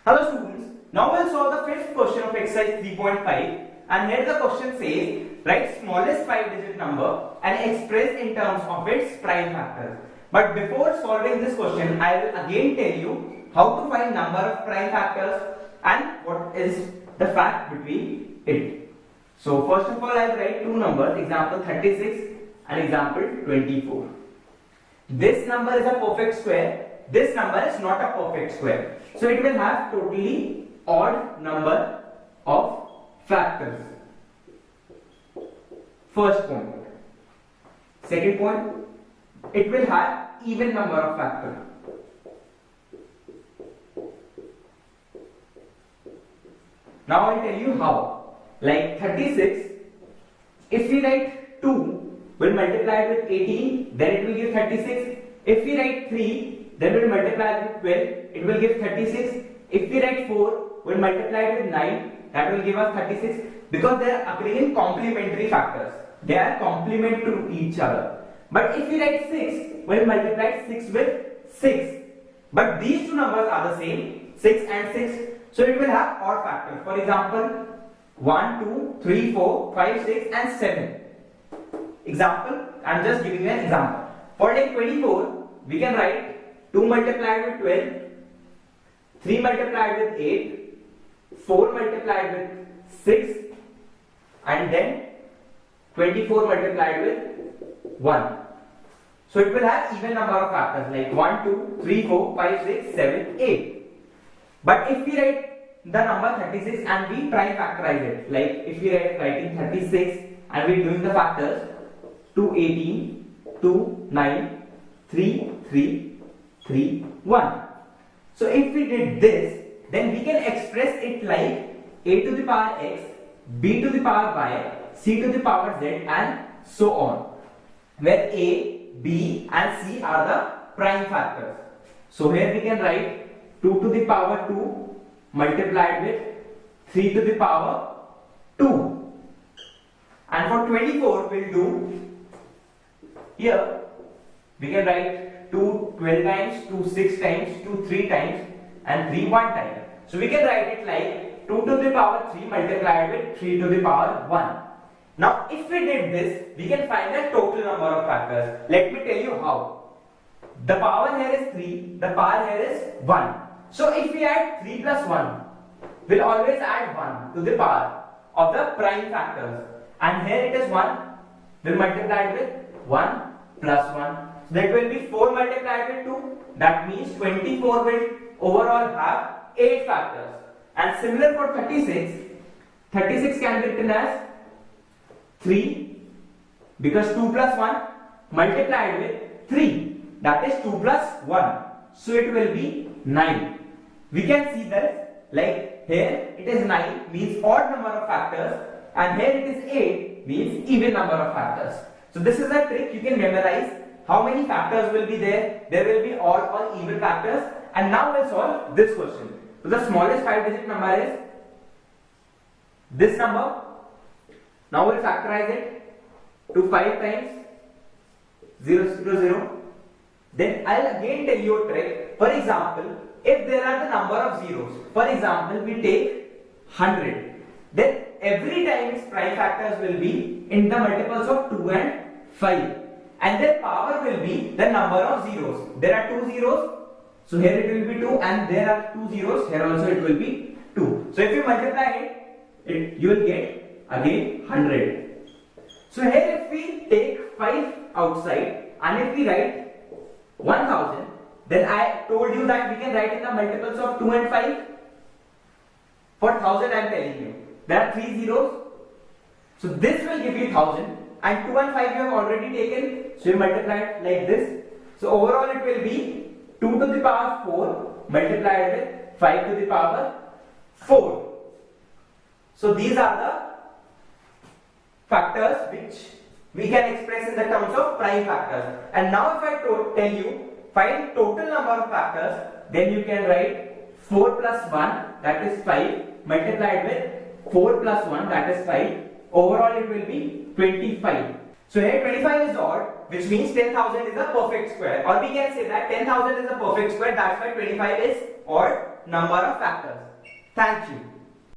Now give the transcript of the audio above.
Hello students, now we'll solve the fifth question of exercise 3.5 and here the question says write smallest 5-digit number and express in terms of its prime factors. But before solving this question, I will again tell you how to find number of prime factors and what is the fact between it. So first of all, I'll write two numbers, example 36 and example 24. This number is a perfect square. This number is not a perfect square. So it will have totally odd number of factors. First point. Second point, it will have even number of factors. Now I'll tell you how. Like 36, if we write 2, we'll multiply it with 18, then it will give 36. If we write 3, then we'll multiply it with 12, it will give 36. If we write 4, we'll multiply it with 9, that will give us 36. Because they are occurring in complementary factors. They are complement to each other. But if we write 6, we'll multiply 6 with 6. But these two numbers are the same, 6 and 6. So it will have odd factors. For example, 1, 2, 3, 4, 5, 6 and 7. Example, I am just giving you an example. For like 24, we can write 2 multiplied with 12, 3 multiplied with 8, 4 multiplied with 6 and then 24 multiplied with 1. So it will have even number of factors like 1, 2, 3, 4, 5, 6, 7, 8. But if we write the number 36 and we prime factorize it, like if we writing 36 and we doing the factors 2, 18, 2, 9, 3, 3, 3, 1. So if we did this, then we can express it like a to the power x, b to the power y, c to the power z and so on, where a, b and c are the prime factors. So here we can write 2 to the power 2 multiplied with 3 to the power 2. And for 24 we'll do, here we can write 2 12 times, 2 6 times, 2 3 times and 3 1 time. So we can write it like 2 to the power 3 multiplied with 3 to the power 1. Now if we did this, we can find the total number of factors. Let me tell you how. The power here is 3, the power here is 1. So if we add 3 plus 1, we'll always add 1 to the power of the prime factors. And here it is 1, we'll multiply it with 1 plus 1. So that will be 4 multiplied with 2. That means 24 will overall have 8 factors. And similar for 36, 36 can be written as 3 because 2 plus 1 multiplied with 3. That is 2 plus 1. So it will be 9. We can see that like here it is 9 means odd number of factors and here it is 8 means even number of factors. So this is a trick you can memorize how many factors will be there. There will be odd or even factors. And now we'll solve this question. So the smallest 5-digit number is this number. Now we'll factorize it to 5 times 0 0 0. Then I'll again tell you a trick. For example, if there are the number of zeros, for example, we take 100, then every time its prime factors will be in the multiples of 2 and 5. And their power will be the number of zeros. There are 2 zeros, so here it will be 2, and there are 2 zeros, here also it will be 2. So if you multiply it, you will get again 100. So here if we take 5 outside and if we write 1000, then I told you that we can write in the multiples of 2 and 5. For 1000 I am telling you, there are 3 zeros. So this will give you 1000 and 2 and 5 you have already taken. So you multiply it like this. So overall it will be 2 to the power 4 multiplied with 5 to the power 4. So these are the factors which we can express in the terms of prime factors. And now if I tell you find total number of factors, then you can write 4 plus 1 that is 5 multiplied with 4 plus 1 that is 5. Overall it will be 25. So here 25 is odd, which means 10,000 is a perfect square, or we can say that 10,000 is a perfect square. That's why 25 is odd number of factors. Thank you.